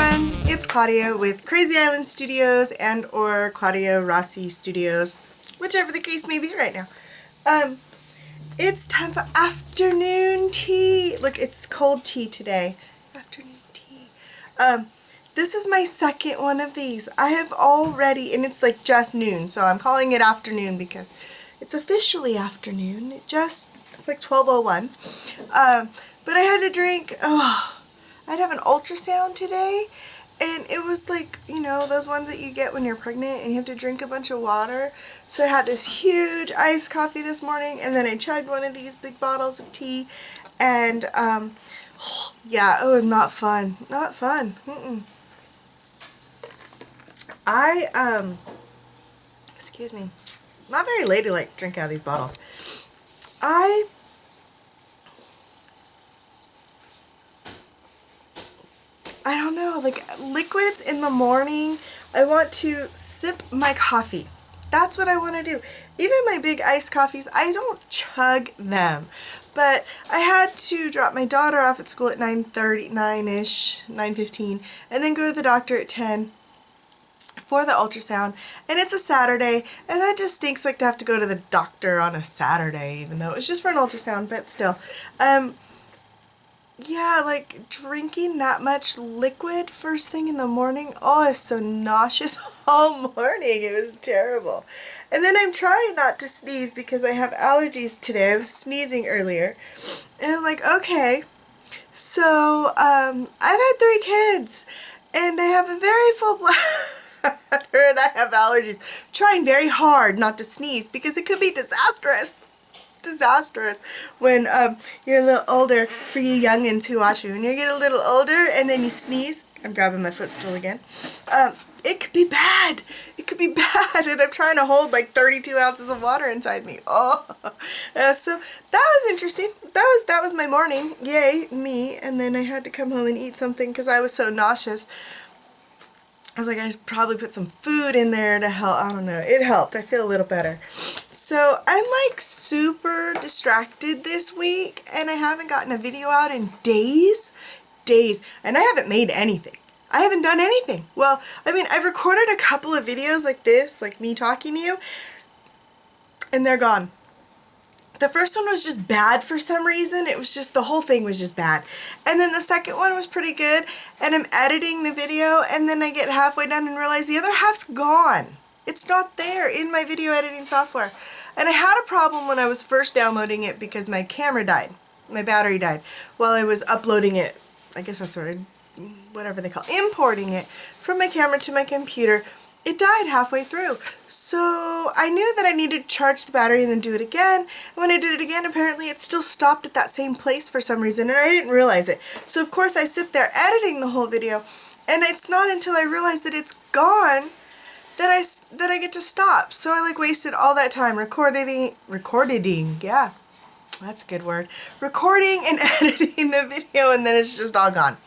everyone, it's Claudia with Crazy Island Studios and or Claudia Rossi Studios, whichever the case may be right now. It's time for afternoon tea. Look, it's cold tea today. Afternoon tea. This is my second one of these. I have already, and it's like just noon, so I'm calling it afternoon because it's officially afternoon. It's like 12:01. But I had to drink, I'd have an ultrasound today, and it was like, you know, those ones that you get when you're pregnant and you have to drink a bunch of water. So I had this huge iced coffee this morning, and then I chugged one of these big bottles of tea, and yeah, it was not fun. Not fun. Excuse me, not very ladylike to drink out of these bottles. I don't know, like liquids in the morning, I want to sip my coffee. That's what I want to do. Even my big iced coffees, I don't chug them. But I had to drop my daughter off at school at 9:30, 9-ish, 9:15, and then go to the doctor at 10 for the ultrasound. And it's a Saturday, and that just stinks, like to have to go to the doctor on a Saturday, even though it's just for an ultrasound, but still. Yeah, like drinking that much liquid first thing in the morning, oh, it's so nauseous all morning. It was terrible. And then I'm trying not to sneeze because I have allergies today. I was sneezing earlier. And I'm like, okay, so I've had 3 kids and I have a very full bladder and I have allergies. I'm trying very hard not to sneeze because it could be disastrous when you're a little older. For you youngins who watch me, when you get a little older and then you sneeze, I'm grabbing my footstool again, it could be bad. It could be bad, and I'm trying to hold like 32 ounces of water inside me. So that was interesting. That was my morning. Yay, me. And then I had to come home and eat something because I was so nauseous. I was like, I should probably put some food in there to help. I don't know. It helped. I feel a little better. So I'm like super distracted this week, and I haven't gotten a video out in days, and I haven't made anything. I haven't done anything. Well, I mean, I've recorded a couple of videos like this, like me talking to you, and they're gone. The first one was just bad for some reason. It was just, the whole thing was just bad. And then the second one was pretty good, and I'm editing the video, and then I get halfway done and realize the other half's gone. It's not there in my video editing software. And I had a problem when I was first downloading it because my camera died. My battery died while I was uploading it. I guess that's whatever they call it, importing it from my camera to my computer. It died halfway through. So I knew that I needed to charge the battery and then do it again. And when I did it again, apparently it still stopped at that same place for some reason, and I didn't realize it. So of course I sit there editing the whole video, and it's not until I realize that it's gone that I get to stop. So I like wasted all that time recording, yeah, that's a good word, recording and editing the video, and then it's just all gone.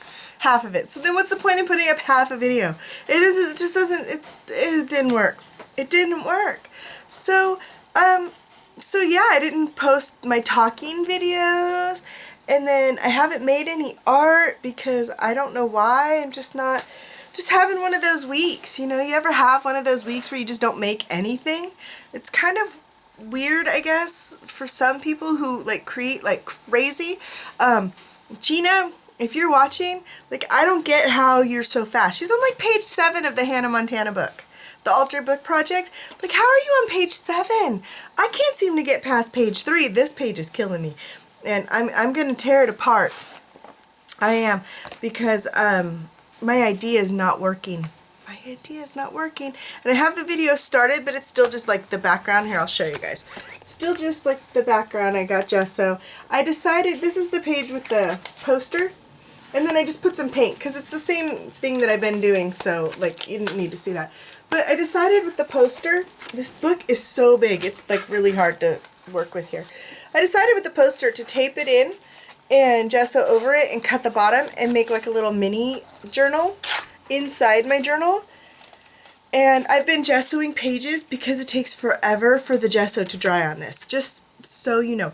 Half of it. So then what's the point in putting up half a video? It just doesn't, it didn't work. It didn't work. So yeah, I didn't post my talking videos, and then I haven't made any art because I don't know why. I'm just having one of those weeks, you know. You ever have one of those weeks where you just don't make anything? It's kind of weird, I guess, for some people who like create like crazy. Gina, if you're watching, like, I don't get how you're so fast. She's on like page 7 of the Hannah Montana book, the Alter Book Project. Like, how are you on page 7? I can't seem to get past page 3. This page is killing me, and I'm gonna tear it apart. I am, because my idea is not working. My idea is not working. And I have the video started, but it's still just like the background. Here, I'll show you guys. It's still just like the background. I got gesso. I decided, this is the page with the poster, and then I just put some paint because it's the same thing that I've been doing, so like you didn't need to see that. But I decided with the poster, this book is so big, it's like really hard to work with here. I decided with the poster to tape it in and gesso over it and cut the bottom and make like a little mini journal inside my journal. And I've been gessoing pages because it takes forever for the gesso to dry on this. Just so you know,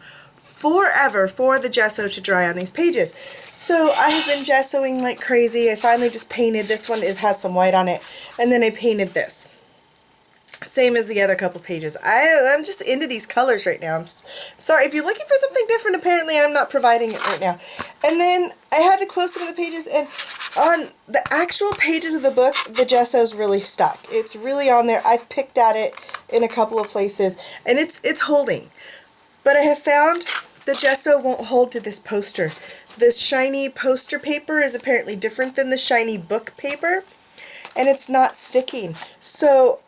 forever for the gesso to dry on these pages. So I have been gessoing like crazy. I finally just painted this one. It has some white on it. And then I painted this. Same as the other couple pages. I'm just into these colors right now. I'm sorry. If you're looking for something different, apparently I'm not providing it right now. And then I had to close some of the pages, and on the actual pages of the book, the gesso's really stuck. It's really on there. I've picked at it in a couple of places, and it's holding. But I have found the gesso won't hold to this poster. This shiny poster paper is apparently different than the shiny book paper, and it's not sticking. So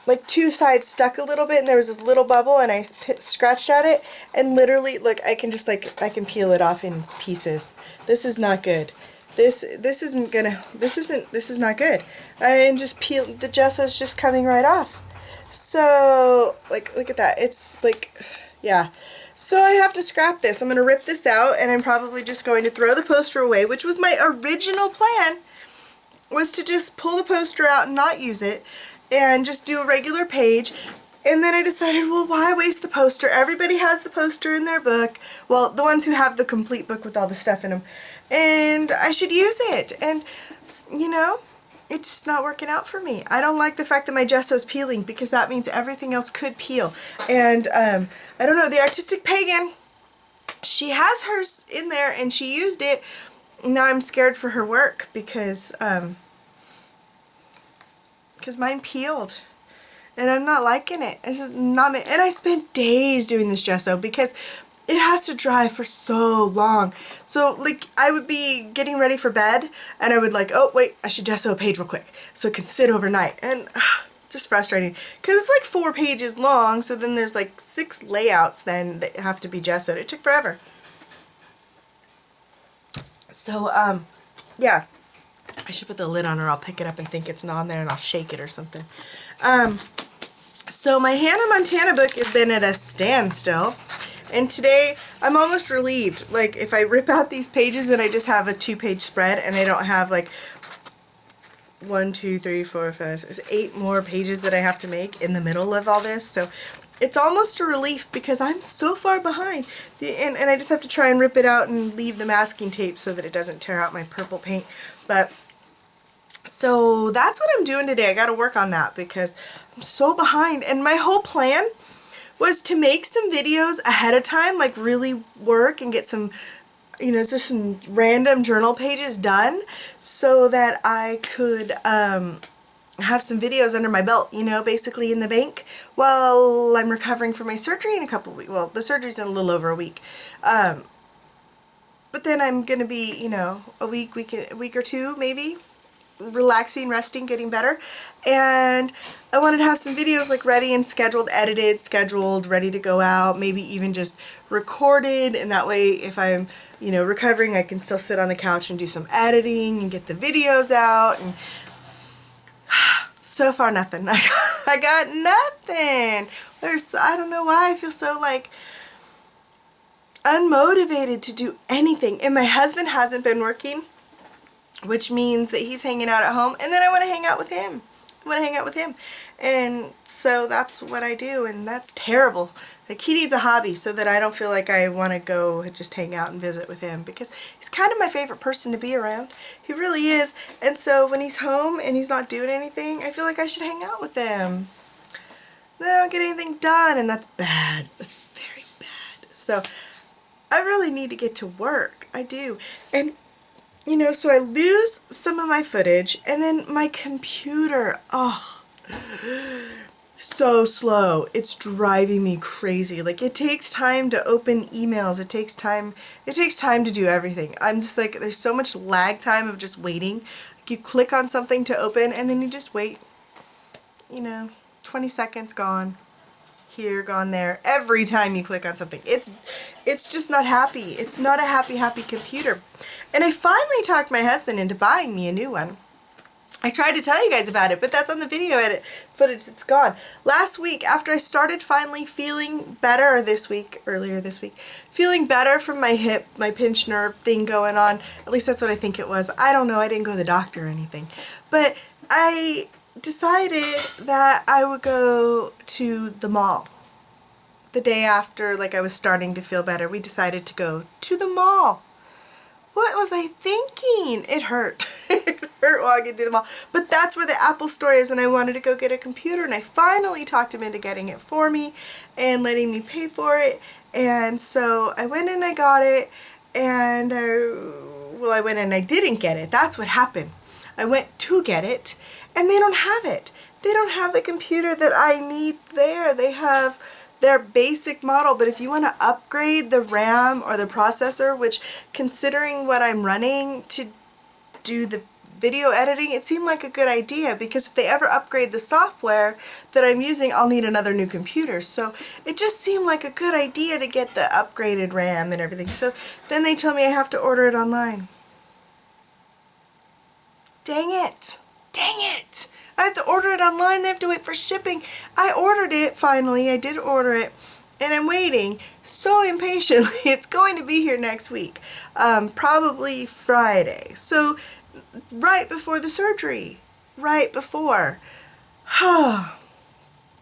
like two sides stuck a little bit, and there was this little bubble, and I scratched at it, and literally, look, I can just I can peel it off in pieces. This is not good. This is not good. I just peel, the gesso's just coming right off. So, like, look at that. It's like, yeah. So I have to scrap this. I'm going to rip this out, and I'm probably just going to throw the poster away, which was my original plan, was to just pull the poster out and not use it, and just do a regular page. And then I decided, well, why waste the poster? Everybody has the poster in their book. Well, the ones who have the complete book with all the stuff in them. And I should use it. And, you know, it's just not working out for me. I don't like the fact that my gesso's peeling, because that means everything else could peel. And, I don't know, the Artistic Pagan, she has hers in there and she used it. Now I'm scared for her work because mine peeled, and I'm not liking it. This is not me. And I spent days doing this gesso because it has to dry for so long. So like I would be getting ready for bed, and I would like, oh wait, I should gesso a page real quick so it can sit overnight. And just frustrating because it's like 4 pages long. So then there's like 6 layouts then that have to be gessoed. It took forever. So yeah. I should put the lid on, or I'll pick it up and think it's not on there, and I'll shake it or something. So my Hannah Montana book has been at a standstill, and today I'm almost relieved. Like, if I rip out these pages, then I just have a 2-page spread, and I don't have like 1, 2, 3, 4, 5, 6, 8 more pages that I have to make in the middle of all this. So it's almost a relief because I'm so far behind. And I just have to try and rip it out and leave the masking tape so that it doesn't tear out my purple paint. But so that's what I'm doing today. I got to work on that because I'm so behind. And my whole plan was to make some videos ahead of time, like really work and get some, you know, just some random journal pages done so that I could have some videos under my belt, you know, basically in the bank while I'm recovering from my surgery in a couple weeks. Well, the surgery's in a little over a week. But then I'm going to be, you know, a week or two maybe, relaxing, resting, getting better. And I wanted to have some videos like ready and scheduled, edited, scheduled, ready to go out, maybe even just recorded. And that way, if I'm, you know, recovering, I can still sit on the couch and do some editing and get the videos out. And so far, nothing. I got nothing. I don't know why I feel so like unmotivated to do anything. And my husband hasn't been working, which means that he's hanging out at home, and then I want to hang out with him. And so that's what I do, and that's terrible. Like, he needs a hobby so that I don't feel like I want to go just hang out and visit with him, because he's kind of my favorite person to be around. He really is. And so when he's home and he's not doing anything, I feel like I should hang out with him. Then I don't get anything done, and that's bad. That's very bad. So I really need to get to work. I do. And you know, so I lose some of my footage, and then my computer, oh, so slow. It's driving me crazy. Like, it takes time to open emails. It takes time to do everything. I'm just like, there's so much lag time of just waiting. Like, you click on something to open, and then you just wait. You know, 20 seconds gone. Here, gone there. Every time you click on something, it's just not happy. It's not a happy computer. And I finally talked my husband into buying me a new one. I tried to tell you guys about it, but that's on the video edit footage. It's gone. Last week, after I started finally feeling better, or earlier this week, feeling better from my hip, my pinched nerve thing going on. At least that's what I think it was. I don't know. I didn't go to the doctor or anything, but I decided that I would go to the mall the day after, like, I was starting to feel better, we decided to go to the mall. What was I thinking? It hurt. It hurt walking through the mall. But that's where the Apple store is, and I wanted to go get a computer, and I finally talked him into getting it for me and letting me pay for it. And so I went and I got it, and I went and I didn't get it. That's what happened. I went to get it, and they don't have it. They don't have the computer that I need there. They have their basic model, but if you want to upgrade the RAM or the processor, which considering what I'm running to do the video editing, it seemed like a good idea, because if they ever upgrade the software that I'm using, I'll need another new computer. So it just seemed like a good idea to get the upgraded RAM and everything. So then they tell me I have to order it online. Dang it! Dang it! I have to order it online. They have to wait for shipping. I ordered it finally. I did order it, and I'm waiting so impatiently. It's going to be here next week, probably Friday. So right before the surgery, right before.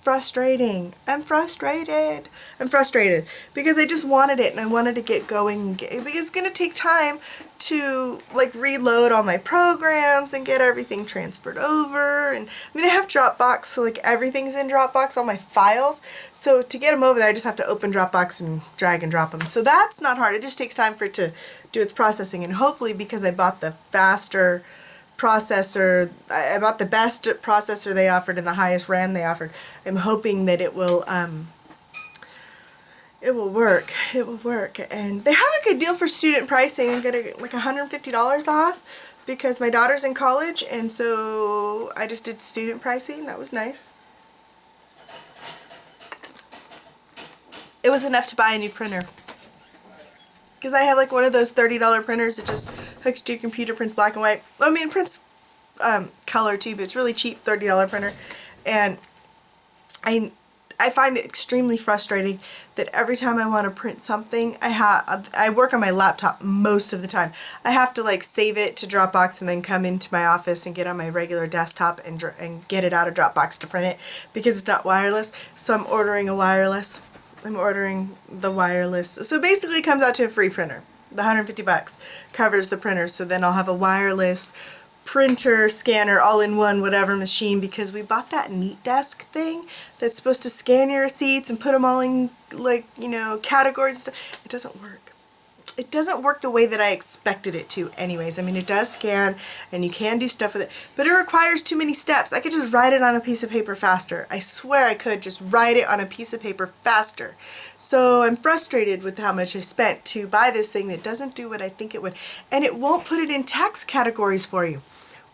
Frustrating. I'm frustrated. I'm frustrated because I just wanted it, and I wanted to get going, because it's going to take time to like reload all my programs and get everything transferred over. And I mean, I have Dropbox, so like everything's in Dropbox, all my files. So to get them over there, I just have to open Dropbox and drag and drop them. So that's not hard. It just takes time for it to do its processing. And hopefully, because I bought the faster processor, I bought the best processor they offered and the highest RAM they offered, I'm hoping that it will work. It will work. And they have a good deal for student pricing. I'm getting like $150 off because my daughter's in college, and so I just did student pricing. That was nice. It was enough to buy a new printer, because I have like one of those $30 printers that just hooks to your computer, prints black and white. I mean, it prints color too, but it's really cheap, $30 printer. And I find it extremely frustrating that every time I want to print something, I work on my laptop most of the time. I have to like save it to Dropbox and then come into my office and get on my regular desktop and get it out of Dropbox to print it, because it's not wireless. So I'm ordering a wireless. I'm ordering the wireless. So basically it comes out to a free printer. The $150 covers the printer, so then I'll have a wireless printer, scanner, all in one, whatever machine, because we bought that Neat Desk thing that's supposed to scan your receipts and put them all in, like, you know, categories and stuff. It doesn't work. It doesn't work the way that I expected it to anyways. I mean, it does scan and you can do stuff with it, but it requires too many steps. I could just write it on a piece of paper faster. I swear I could just write it on a piece of paper faster. So I'm frustrated with how much I spent to buy this thing that doesn't do what I think it would, and it won't put it in tax categories for you.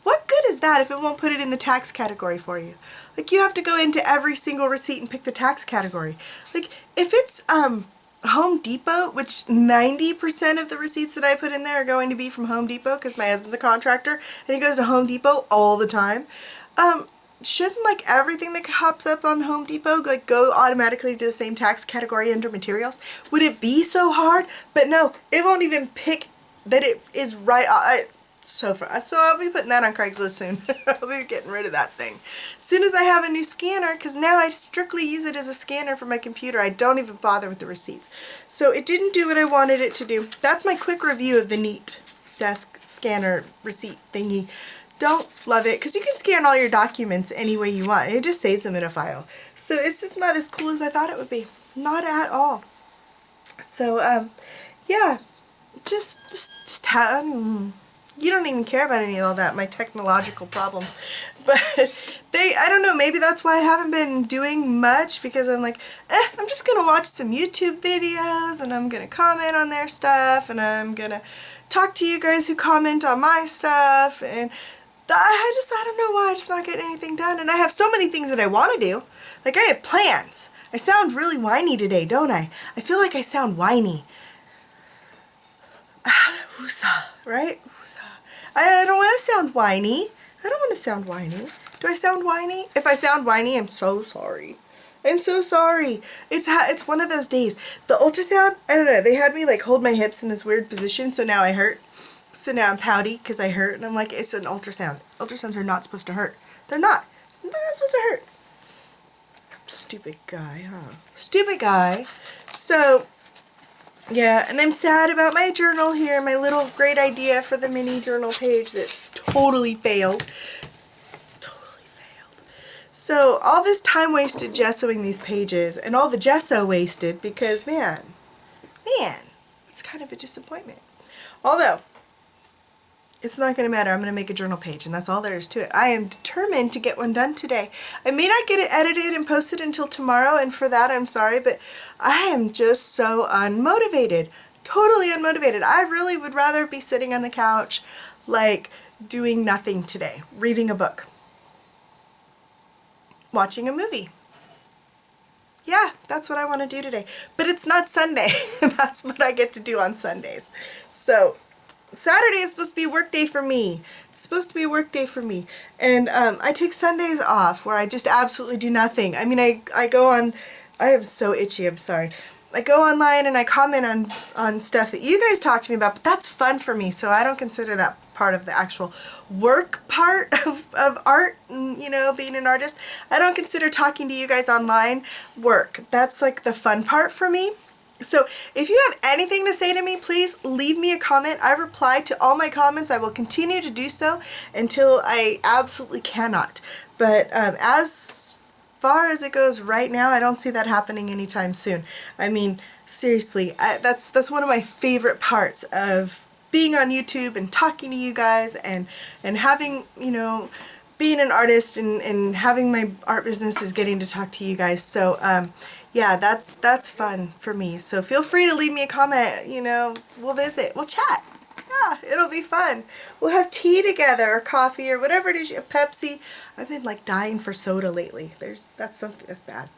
What good is that if it won't put it in the tax category for you? Like, you have to go into every single receipt and pick the tax category. Like, if it's Home Depot, which 90% of the receipts that I put in there are going to be from Home Depot, because my husband's a contractor and he goes to Home Depot all the time. Shouldn't like everything that pops up on Home Depot like go automatically to the same tax category under materials? Would it be so hard? But no, it won't even pick that it is right. So I'll be putting that on Craigslist soon. I'll be getting rid of that thing as soon as I have a new scanner, because now I strictly use it as a scanner for my computer. I don't even bother with the receipts. So it didn't do what I wanted it to do. That's my quick review of the Neat Desk scanner receipt thingy. Don't love it, because you can scan all your documents any way you want. It just saves them in a file. So it's just not as cool as I thought it would be. Not at all. So yeah, just have. You don't even care about any of all that, my technological problems. But I don't know, maybe that's why I haven't been doing much, because I'm like, I'm just going to watch some YouTube videos, and I'm going to comment on their stuff, and I'm going to talk to you guys who comment on my stuff, and I don't know why I'm just not getting anything done. And I have so many things that I want to do. Like, I have plans. I sound really whiny today, don't I? I feel like I sound whiny. Right? I don't want to sound whiny. I don't want to sound whiny. Do I sound whiny? If I sound whiny, I'm so sorry. I'm so sorry. It's one of those days. The ultrasound, I don't know, they had me like hold my hips in this weird position, so now I hurt. So now I'm pouty because I hurt, and I'm like, it's an ultrasound. Ultrasounds are not supposed to hurt. They're not. They're not supposed to hurt. Stupid guy, huh? Stupid guy. So, yeah, and I'm sad about my journal here, my little great idea for the mini journal page that totally failed. Totally failed. So, all this time wasted gessoing these pages, and all the gesso wasted because, man, it's kind of a disappointment. Although, it's not going to matter. I'm going to make a journal page, and that's all there is to it. I am determined to get one done today. I may not get it edited and posted until tomorrow, and for that I'm sorry, but I am just so unmotivated. Totally unmotivated. I really would rather be sitting on the couch, like, doing nothing today. Reading a book. Watching a movie. Yeah, that's what I want to do today. But it's not Sunday, and that's what I get to do on Sundays. So, Saturday is supposed to be a work day for me. It's supposed to be a work day for me. And I take Sundays off where I just absolutely do nothing. I mean, I go on, I am so itchy, I'm sorry. I go online and I comment on stuff that you guys talk to me about, but that's fun for me, so I don't consider that part of the actual work part of art, you know, being an artist. I don't consider talking to you guys online work. That's like the fun part for me. So if you have anything to say to me, please leave me a comment. I reply to all my comments. I will continue to do so until I absolutely cannot. But as far as it goes right now, I don't see that happening anytime soon. I mean, seriously, that's one of my favorite parts of being on YouTube and talking to you guys and having, you know, being an artist and having my art business is getting to talk to you guys. So, yeah, that's fun for me. So feel free to leave me a comment, you know, we'll visit, we'll chat. Yeah, it'll be fun. We'll have tea together or coffee or whatever it is, Pepsi. I've been like dying for soda lately. That's something that's bad.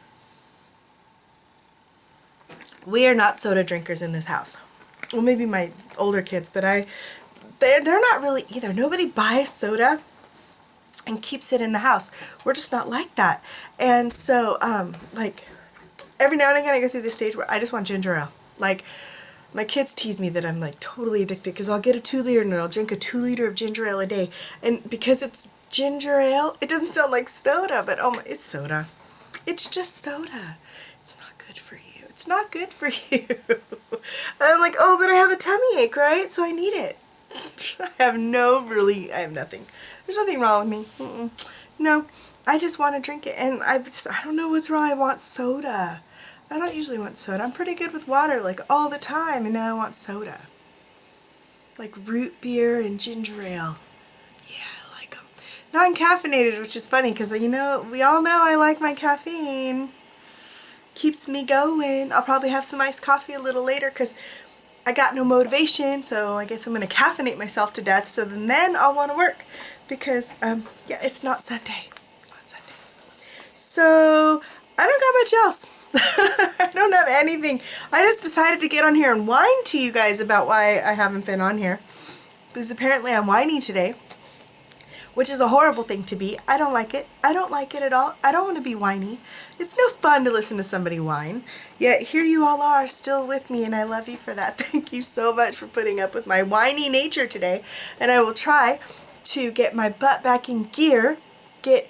We are not soda drinkers in this house. Well, maybe my older kids, but they're not really either. Nobody buys soda and keeps it in the house. We're just not like that. And so, like, every now and again I go through this stage where I just want ginger ale. Like, my kids tease me that I'm like totally addicted because I'll get a 2-liter and I'll drink a 2-liter of ginger ale a day. And because it's ginger ale, it doesn't sound like soda, but oh my, it's soda. It's just soda. It's not good for you. It's not good for you. And I'm like, oh, but I have a tummy ache, right? So I need it. I have nothing. There's nothing wrong with me. No, I just want to drink it, and I don't know what's wrong. I want soda. I don't usually want soda. I'm pretty good with water, like, all the time, and now I want soda. Like root beer and ginger ale. Yeah, I like them. Non-caffeinated, which is funny, because, you know, we all know I like my caffeine. Keeps me going. I'll probably have some iced coffee a little later, because I got no motivation, so I guess I'm going to caffeinate myself to death, so then I'll want to work, because, yeah, it's not Sunday. So, I don't got much else. I don't have anything. I just decided to get on here and whine to you guys about why I haven't been on here. Because apparently I'm whiny today, which is a horrible thing to be. I don't like it. I don't like it at all. I don't want to be whiny. It's no fun to listen to somebody whine. Yet here you all are still with me, and I love you for that. Thank you so much for putting up with my whiny nature today. And I will try to get my butt back in gear, get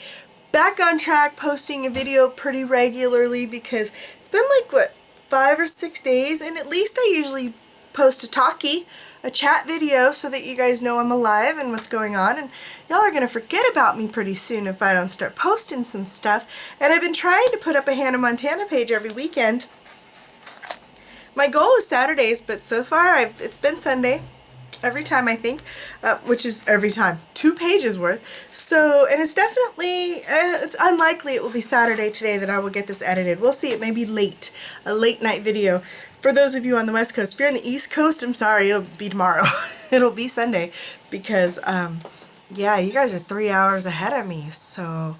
back on track, posting a video pretty regularly, because it's been like, what, 5 or 6 days, and at least I usually post a chat video, so that you guys know I'm alive and what's going on, and y'all are gonna forget about me pretty soon if I don't start posting some stuff. And I've been trying to put up a Hannah Montana page every weekend. My goal is Saturdays, but so far it's been Sunday. Every time, I think, which is every time, 2 pages worth. So, and it's definitely, it's unlikely it will be Saturday today that I will get this edited. We'll see. It may be late, a late night video. For those of you on the West Coast, if you're on the East Coast, I'm sorry, it'll be tomorrow. It'll be Sunday, because, yeah, you guys are 3 hours ahead of me. So,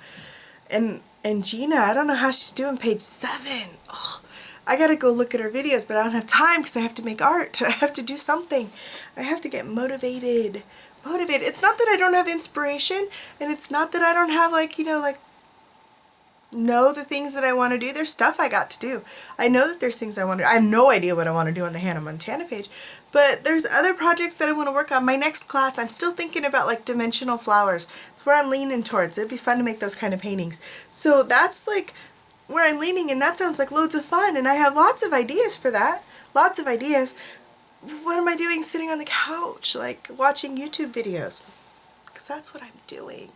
and Gina, I don't know how she's doing page 7. Ugh. I gotta go look at her videos, but I don't have time because I have to make art. I have to do something. I have to get motivated. It's not that I don't have inspiration, and it's not that I don't have, like, you know, like, know the things that I want to do. There's stuff I got to do. I know that there's things I want to do. I have no idea what I want to do on the Hannah Montana page, but there's other projects that I want to work on. My next class, I'm still thinking about, like, dimensional flowers. It's where I'm leaning towards. It'd be fun to make those kind of paintings. So that's, like, where I'm leaning, and that sounds like loads of fun, and I have lots of ideas for that. Lots of ideas. What am I doing sitting on the couch, like watching YouTube videos? Because that's what I'm doing.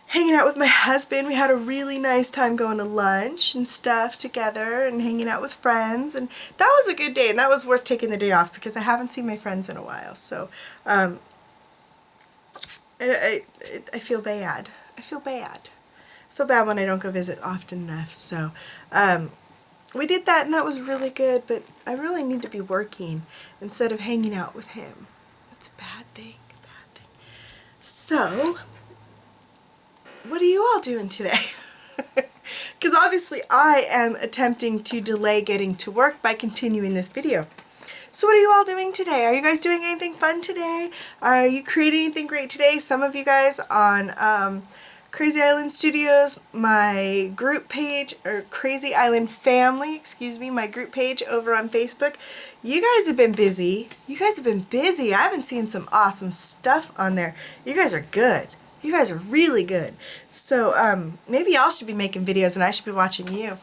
Hanging out with my husband. We had a really nice time going to lunch and stuff together and hanging out with friends, and that was a good day, and that was worth taking the day off because I haven't seen my friends in a while. So I feel bad. I feel bad. I feel bad when I don't go visit often enough. So we did that, and that was really good, but I really need to be working instead of hanging out with him. That's a bad thing. So what are you all doing today? Because obviously I am attempting to delay getting to work by continuing this video. So what are you all doing today? Are you guys doing anything fun today? Are you creating anything great today? Some of you guys on Krazy Island Studios, my group page, or Krazy Island Family, excuse me, my group page over on Facebook. You guys have been busy. You guys have been busy. I've been seeing some awesome stuff on there. You guys are good. You guys are really good. So maybe y'all should be making videos and I should be watching you.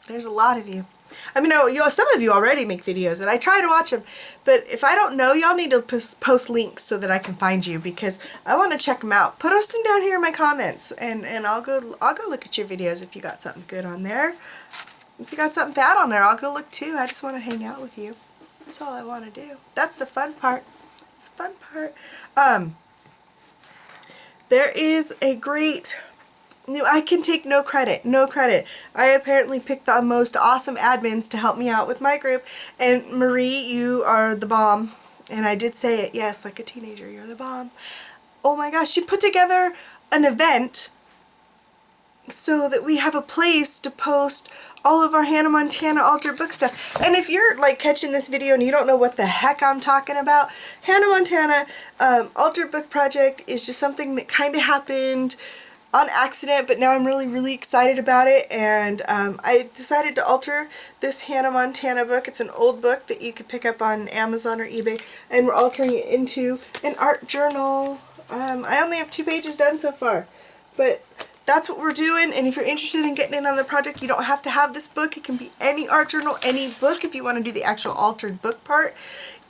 There's a lot of you. I mean, some of you already make videos and I try to watch them, but if I don't know, y'all need to post links so that I can find you, because I want to check them out. Put them down here in my comments, and I'll go look at your videos if you got something good on there. If you got something bad on there, I'll go look too. I just want to hang out with you. That's all I want to do. That's the fun part. It's the fun part. There is a great... I can take no credit. I apparently picked the most awesome admins to help me out with my group. And Marie, you are the bomb. And I did say it, yes, like a teenager, you're the bomb. Oh my gosh, she put together an event so that we have a place to post all of our Hannah Montana altered book stuff. And if you're like catching this video and you don't know what the heck I'm talking about, Hannah Montana altered book project is just something that kind of happened on accident, but now I'm really excited about it, and I decided to alter this Hannah Montana book. It's an old book that you could pick up on Amazon or eBay, and we're altering it into an art journal. I only have 2 pages done so far, but that's what we're doing. And if you're interested in getting in on the project, you don't have to have this book. It can be any art journal, any book, if you want to do the actual altered book part.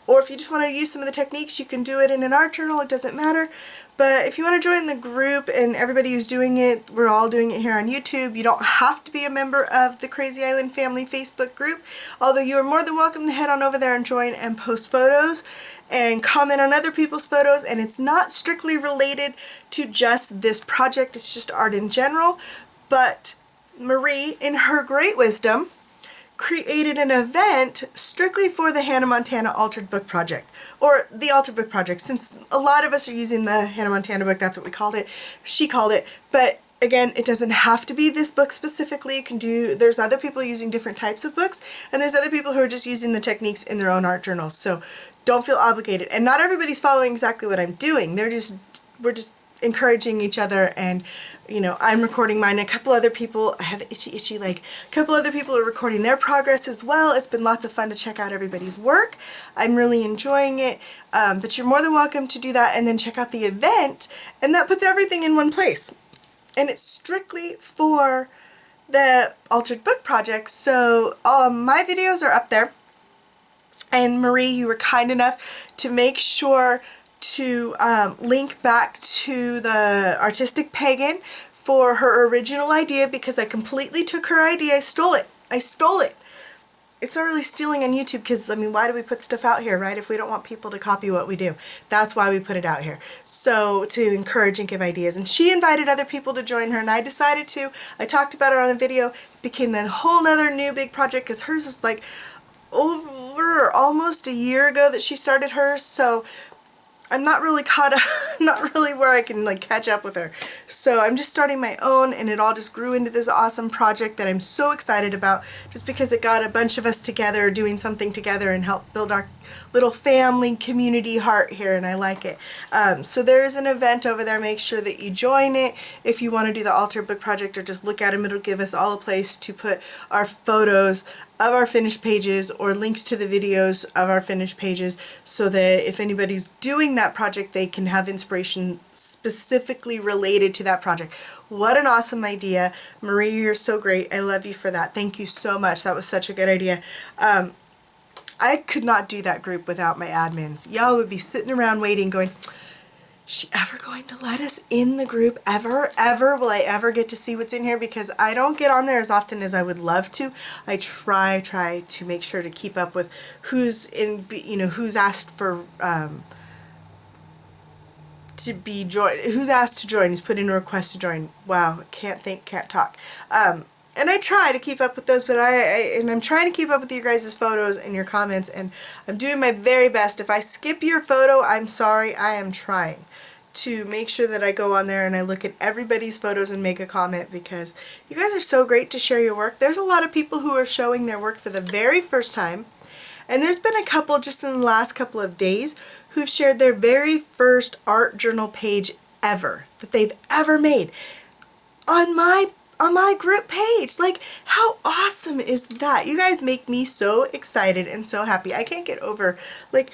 Or if you just want to use some of the techniques, you can do it in an art journal. It doesn't matter. But if you want to join the group and everybody who's doing it, we're all doing it here on YouTube. You don't have to be a member of the Krazy Island Family Facebook group. Although you are more than welcome to head on over there and join and post photos and comment on other people's photos. And it's not strictly related to just this project. It's just art in general. But Marie, in her great wisdom, created an event strictly for the Hannah Montana Altered Book Project, or the Altered Book Project. Since a lot of us are using the Hannah Montana book, that's what we called it. She called it. But again, it doesn't have to be this book specifically. You can do, there's other people using different types of books, and there's other people who are just using the techniques in their own art journals. So don't feel obligated. And not everybody's following exactly what I'm doing. We're just encouraging each other, and you know, I'm recording mine, and a couple other people, I have itchy leg, a couple other people are recording their progress as well. It's been lots of fun to check out everybody's work. I'm really enjoying it, but you're more than welcome to do that and then check out the event, and that puts everything in one place, and it's strictly for the Altered Book Project. So my videos are up there, and Marie, you were kind enough to make sure to link back to the Artistic Pagan for her original idea, because I completely took her idea. I stole it. It's not really stealing on YouTube, because, I mean, why do we put stuff out here, right, if we don't want people to copy what we do? That's why we put it out here. So, to encourage and give ideas. And she invited other people to join her, and I decided to. I talked about her on a video. It became a whole nother new big project, because hers is like over almost a year ago that she started hers, so I'm not really caught up, not really where I can like catch up with her. So I'm just starting my own, and it all just grew into this awesome project that I'm so excited about, just because it got a bunch of us together doing something together and help build our little family community heart here, and I like it. So there is an event over there. Make sure that you join it if you want to do the Altered Book Project, or just look at them. It'll give us all a place to put our photos of our finished pages, or links to the videos of our finished pages, so that if anybody's doing that project, they can have inspiration specifically related to that project. What an awesome idea. Marie, you're so great. I love you for that. Thank you so much. That was such a good idea. I could not do that group without my admins. Y'all would be sitting around waiting going, is she ever going to let us in the group? Ever? Will I ever get to see what's in here? Because I don't get on there as often as I would love to. I try to make sure to keep up with who's in, who's asked for, to be joined, who's asked to join, who's put in a request to join. Wow, can't think, can't talk. And I try to keep up with those, but I'm trying to keep up with your guys' photos and your comments, and I'm doing my very best. If I skip your photo, I'm sorry. I am trying to make sure that I go on there and I look at everybody's photos and make a comment, because you guys are so great to share your work. There's a lot of people who are showing their work for the very first time, and there's been a couple just in the last couple of days who've shared their very first art journal page ever that they've ever made on my group page. Like, how awesome is that? You guys make me so excited and so happy. I can't get over, like,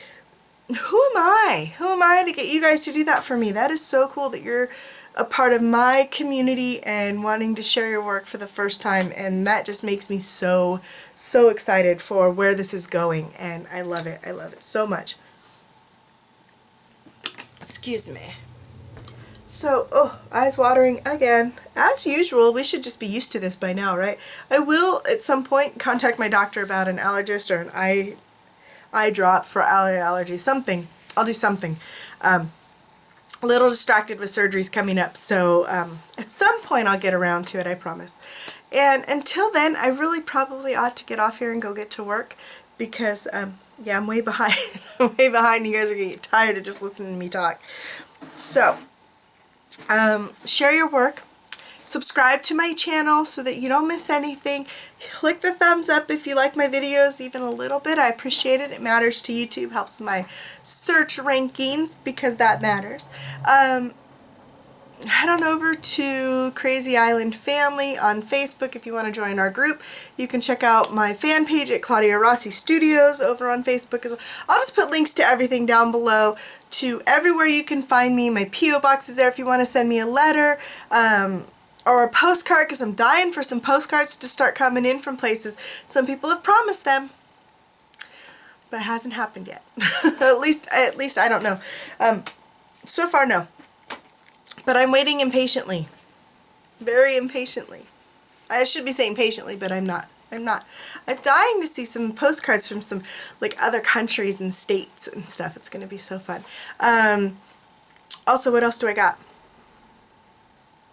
who am I? Who am I to get you guys to do that for me? That is so cool that you're a part of my community and wanting to share your work for the first time, and that just makes me so excited for where this is going, and I love it. I love it so much. Excuse me. So, eyes watering again. As usual, we should just be used to this by now, right? I will, at some point, contact my doctor about an allergist or an eye drop for allergy. Something. I'll do something. A little distracted with surgeries coming up, so at some point I'll get around to it, I promise. And until then, I really probably ought to get off here and go get to work, because, yeah, I'm way behind. I'm way behind. You guys are going to get tired of just listening to me talk. So, share your work, subscribe to my channel so that you don't miss anything, click the thumbs up if you like my videos even a little bit. I appreciate it. It matters to YouTube, helps my search rankings, because that matters. Head on over to Crazy Island Family on Facebook if you want to join our group. You can check out my fan page at Claudia Rossi Studios over on Facebook as well. I'll just put links to everything down below, to everywhere you can find me. My P.O. box is there if you want to send me a letter or a postcard, because I'm dying for some postcards to start coming in from places. Some people have promised them, but it hasn't happened yet. at least I don't know. So far, no. But I'm waiting impatiently. Very impatiently. I should be saying patiently, but I'm not. I'm dying to see some postcards from some, like, other countries and states and stuff. It's going to be so fun. Also, what else do I got?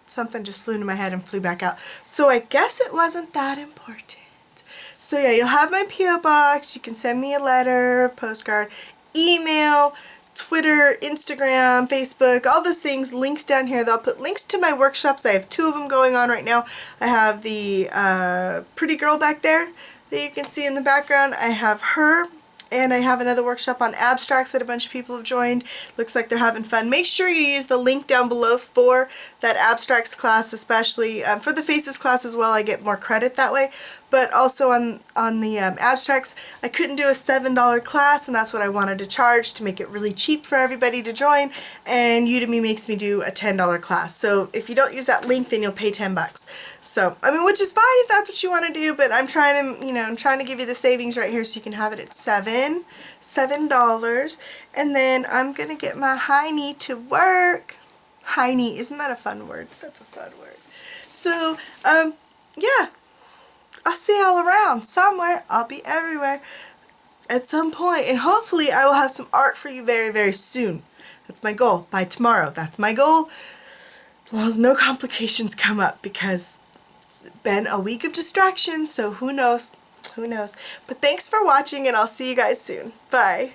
Something just flew into my head and flew back out. So I guess it wasn't that important. So yeah, you'll have my P.O. box. You can send me a letter, postcard, email, Twitter, Instagram, Facebook, all those things, links down here. They'll put links to my workshops. I have 2 of them going on right now. I have the pretty girl back there that you can see in the background. I have her, and I have another workshop on abstracts that a bunch of people have joined. Looks like they're having fun. Make sure you use the link down below for that abstracts class, especially for the faces class as well. I get more credit that way. But also on the abstracts, I couldn't do a $7 class, and that's what I wanted to charge to make it really cheap for everybody to join. And Udemy makes me do a $10 class. So if you don't use that link, then you'll pay 10 bucks. So, I mean, which is fine if that's what you want to do, but I'm trying to, I'm trying to give you the savings right here so you can have it at $7. And then I'm going to get my hiney to work. Hiney, isn't that a fun word? That's a fun word. So, yeah. I'll see y'all around somewhere. I'll be everywhere at some point, and hopefully I will have some art for you very, very soon. That's my goal. By tomorrow. That's my goal. As long as no complications come up, because it's been a week of distractions, so who knows? Who knows? But thanks for watching, and I'll see you guys soon. Bye.